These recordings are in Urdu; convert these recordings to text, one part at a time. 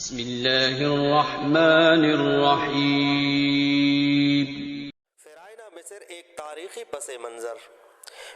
بسم اللہ الرحمن الرحیم۔ فرعون مصر ایک تاریخی پس منظر۔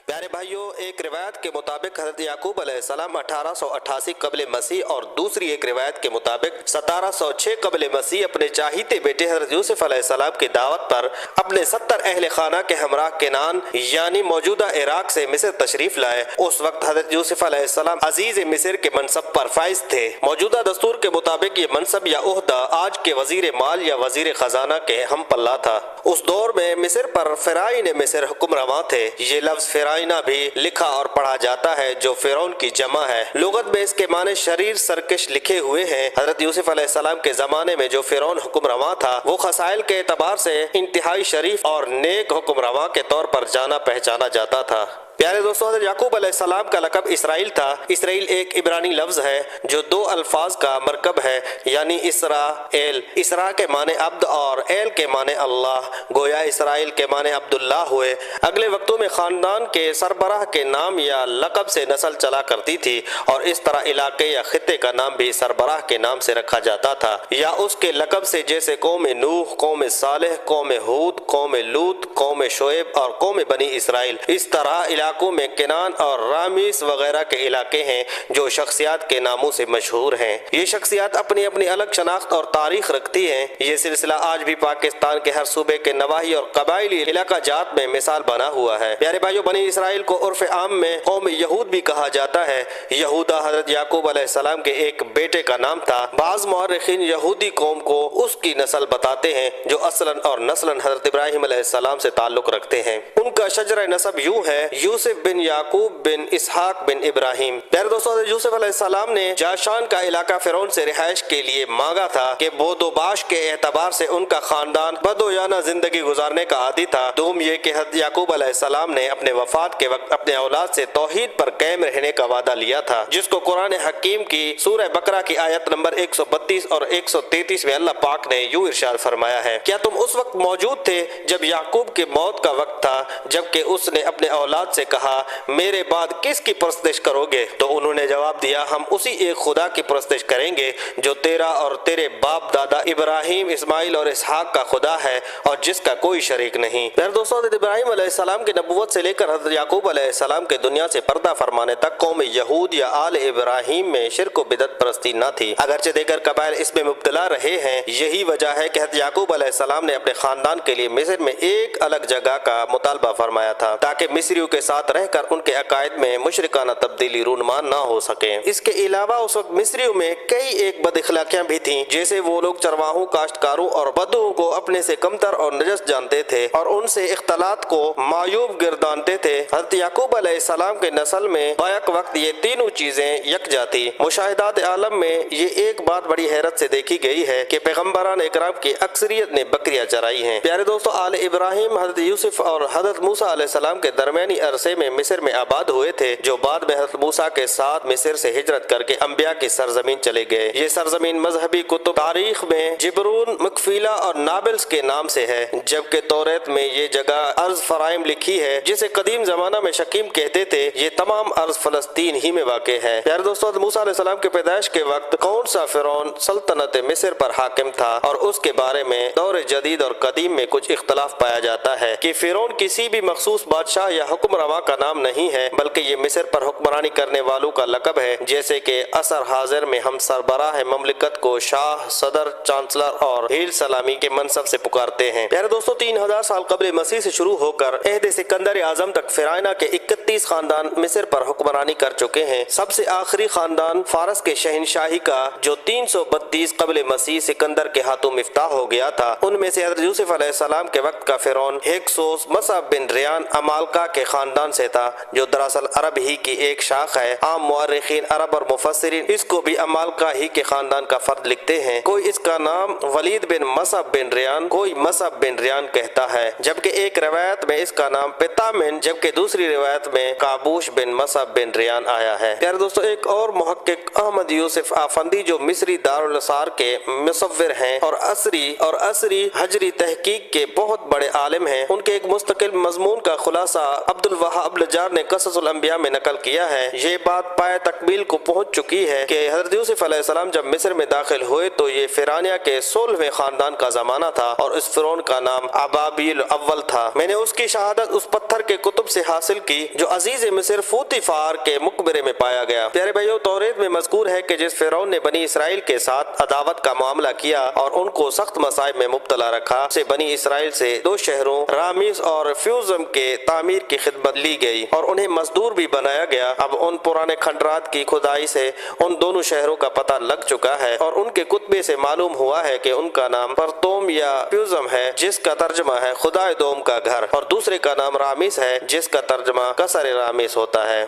پیارے بھائیوں، ایک روایت کے مطابق حضرت یعقوب علیہ السلام 1888 قبل مسیح اور دوسری ایک روایت کے مطابق 1706 قبل مسیح اپنے چاہیتے بیٹے حضرت یوسف علیہ السلام کی دعوت پر اپنے 70 اہل خانہ کے ہمراہ کنان یعنی موجودہ عراق سے مصر تشریف لائے۔ اس وقت حضرت یوسف علیہ السلام عزیز مصر کے منصب پر فائز تھے۔ موجودہ دستور کے مطابق یہ منصب یا عہدہ آج کے وزیر مال یا وزیر خزانہ کے ہم پلہ تھا۔ اس دور میں مصر پر فرعون مصر حکم رواں تھے۔ یہ لفظ فرعون بھی لکھا اور پڑھا جاتا ہے جو فرعون کی جمع ہے۔ لغت میں اس کے معنی شریر سرکش لکھے ہوئے ہیں۔ حضرت یوسف علیہ السلام کے زمانے میں جو فرعون حکم رواں تھا وہ خصائل کے اعتبار سے انتہائی شریف اور نیک حکم رواں کے طور پر جانا پہچانا جاتا تھا۔ پیارے دوستوں، حضرت یعقوب علیہ السلام کا لقب اسرائیل تھا۔ اسرائیل ایک عبرانی لفظ ہے جو دو الفاظ کا مرکب ہے، یعنی اسرائیل۔ اسرا کے معنی عبد اور ایل کے معنی اللہ، گویا اسرائیل کے معنی عبداللہ ہوئے۔ اگلے وقتوں میں خاندان کے سربراہ کے نام یا لقب سے نسل چلا کرتی تھی اور اس طرح علاقے یا خطے کا نام بھی سربراہ کے نام سے رکھا جاتا تھا یا اس کے لقب سے، جیسے قوم نوح، قوم صالح، قوم ہود، قوم لوط، قوم شعیب اور قوم بنی اسرائیل۔ اس طرح علاقوں میں کنان اور رامیس وغیرہ کے علاقے ہیں جو شخصیات کے ناموں سے مشہور ہیں۔ یہ شخصیات اپنی اپنی الگ شناخت اور تاریخ رکھتی ہیں۔ یہ سلسلہ آج بھی پاکستان کے ہر صوبے کے نواحی اور قبائلی علاقہ جات میں مثال بنا ہوا ہے۔ پیارے بھائیوں، بنی اسرائیل کو عرف عام میں قوم یہود بھی کہا جاتا ہے۔ یہودا حضرت یعقوب علیہ السلام کے ایک بیٹے کا نام تھا۔ بعض مورخین یہودی قوم کو اس کی نسل بتاتے ہیں جو اصلاً اور نسلاً حضرت ابراہیم علیہ السلام سے تعلق رکھتے ہیں۔ ان کا شجرہ نسب یوں ہے: یوسف بن یعقوب بن اسحاق بن ابراہیم۔ پیارے دوستو، حضرت یوسف علیہ السلام نے جاشان کا علاقہ فرعون سے رہائش کے لیے مانگا تھا کہ بود و باش کے اعتبار سے ان کا خاندان بدویانہ زندگی گزارنے کا عادی تھا۔ دوم یہ کہ حضرت یعقوب علیہ السلام نے اپنے وفات کے وقت اپنے اولاد سے توحید پر قائم رہنے کا وعدہ لیا تھا، جس کو قرآن حکیم کی سورہ بقرہ کی آیت نمبر 132 اور 133 میں اللہ پاک نے یوں ارشاد فرمایا ہے: کیا تم اس وقت موجود تھے جب یعقوب کی موت کا وقت تھا، جبکہ اس نے اپنے اولاد سے کہا میرے بعد کس کی پرستش کرو گے؟ تو انہوں نے جواب دیا ہم اسی ایک خدا کی پرستش کریں گے جو تیرا اور تیرے باپ دادا ابراہیم، اسماعیل اور اسحاق کا خدا ہے اور جس کا کوئی شریک نہیں۔ پھر دوستوں، حضرت ابراہیم علیہ السلام کی نبوت سے لے کر حضرت یعقوب علیہ السلام کے دنیا سے پردہ فرمانے تک قوم یہود یا آل ابراہیم میں شرک و بدعت پرستی نہ تھی، اگرچہ دیگر قبائل اس میں مبتلا رہے ہیں۔ یہی وجہ ہے کہ حضرت یعقوب علیہ السلام نے اپنے خاندان کے لیے مصر میں ایک الگ جگہ کا مطالبہ فرمایا تھا تاکہ مصریوں کے ساتھ رہ کر ان کے عقائد میں مشرکانہ تبدیلی رونما نہ ہو سکے۔ اس کے علاوہ اس وقت مصریوں میں کئی ایک بد اخلاقیاں بھی تھیں، جیسے وہ لوگ چرواہوں، کاشتکاروں اور بدوؤں کو اپنے سے کمتر اور نجس جانتے تھے اور ان سے اختلاط کو معیوب گردانتے تھے۔ حضرت یعقوب علیہ السلام کے نسل میں بیک وقت یہ تینوں چیزیں یکجا تھی۔ مشاہدات عالم میں یہ ایک بات بڑی حیرت سے دیکھی گئی ہے کہ پیغمبران اکرام کی اکثریت نے بکریاں چرائی ہیں۔ پیارے دوستو، آل ابراہیم حضرت یوسف اور حضرت موسیٰ علیہ السلام کے درمیانی عرصے میں مصر میں آباد ہوئے تھے، جو بعد میں حضرت موسیٰ کے ساتھ مصر سے ہجرت کر کے انبیاء کی سرزمین چلے گئے۔ یہ سرزمین مذہبی کتب تاریخ میں جبرون، مکفیلہ اور نابلس کے نام سے ہے، جبکہ توریت میں یہ جگہ ارض فرائم لکھی ہے جسے قدیم زمانہ میں شکیم کہتے تھے۔ یہ تمام ارض فلسطین ہی میں واقع ہے۔ پیارے دوستو، حضرت موسیٰ علیہ السلام کے پیدائش کے وقت کون سا فرعون سلطنت مصر پر حاکم تھا اور اس کے بارے میں دور جدید اور قدیم میں کچھ اختلاف پایا جاتا ہے کہ فرعون کسی بھی مخصوص بادشاہ یا حکم رواں کا نام نہیں ہے، بلکہ یہ مصر پر حکمرانی کرنے والوں کا لقب ہے، جیسے کہ عصر حاضر میں ہم سربراہ مملکت کو شاہ، صدر، چانسلر اور ہیل سلامی کے منصب سے پکارتے ہیں۔ پیارے دوستو، 3000 سال قبل مسیح سے شروع ہو کر عہد سکندر اعظم تک فرعون کے 31 خاندان مصر پر حکمرانی کر چکے ہیں۔ سب سے آخری خاندان فارس کے شہنشاہی کا جو 332 قبل مسیح سکندر کے ہاتھوں مفتاح ہو گیا تھا، ان میں سے حضرت یوسف علیہ السلام کے وقت کا فرعون ہکسوس مصعب بن ریان امالکا کے خاندان سے تھا، جو دراصل عرب ہی کی ایک شاخ ہے۔ عام مورخین عرب اور مفسرین اس کو بھی امالکا ہی کے خاندان کا فرد لکھتے ہیں۔ کوئی اس کا نام ولید بن مصعب بن ریان، کوئی مصعب بن ریان کہتا ہے، جبکہ ایک روایت میں اس کا نام پتامن، جبکہ دوسری روایت میں کابوش بن مصعب بن ریان آیا ہے۔ پیارے دوستو، ایک اور محقق احمد یوسف آفندی جو مصری دارالاسار کے مصور ہیں اور عصری ہجری تحقیق کے بہت بڑے عالم ہیں۔ ان کے ایک مستقل مضمون کا خلاصہ عبد الوہاب نجار نے قصص الانبیاء میں نقل کیا ہے۔ یہ بات پائے تکمیل کو پہنچ چکی ہے کہ حضرت یوسف علیہ السلام جب مصر میں داخل ہوئے تو یہ فرعونیہ کے 16ویں خاندان کا زمانہ تھا اور اس فرعون کا نام ابابیل اول تھا۔ میں نے اس کی شہادت اس پتھر کے کتب سے حاصل کی جو عزیز مصر فوتیفار کے مقبرے میں پایا گیا۔ پیارے بھائیو، توریت میں مذکور ہے کہ جس فرعون نے بنی اسرائیل کے ساتھ عداوت کا معاملہ کیا اور ان کو سخت مصائب میں مبتلا رکھا، سے بنی اسرائیل سے 2 شہروں رامیس اور فیوزم کے تعمیر کی خدمت لی گئی اور انہیں مزدور بھی بنایا گیا۔ اب ان پرانے کھنڈرات کی کھدائی سے ان دونوں شہروں کا پتہ لگ چکا ہے اور ان کے کتبے سے معلوم ہوا ہے کہ ان کا نام پرتوم یا فیوزم ہے جس کا ترجمہ ہے خدائے دوم کا گھر، اور دوسرے کا نام رامیس ہے جس کا ترجمہ قصر رامیس ہوتا ہے۔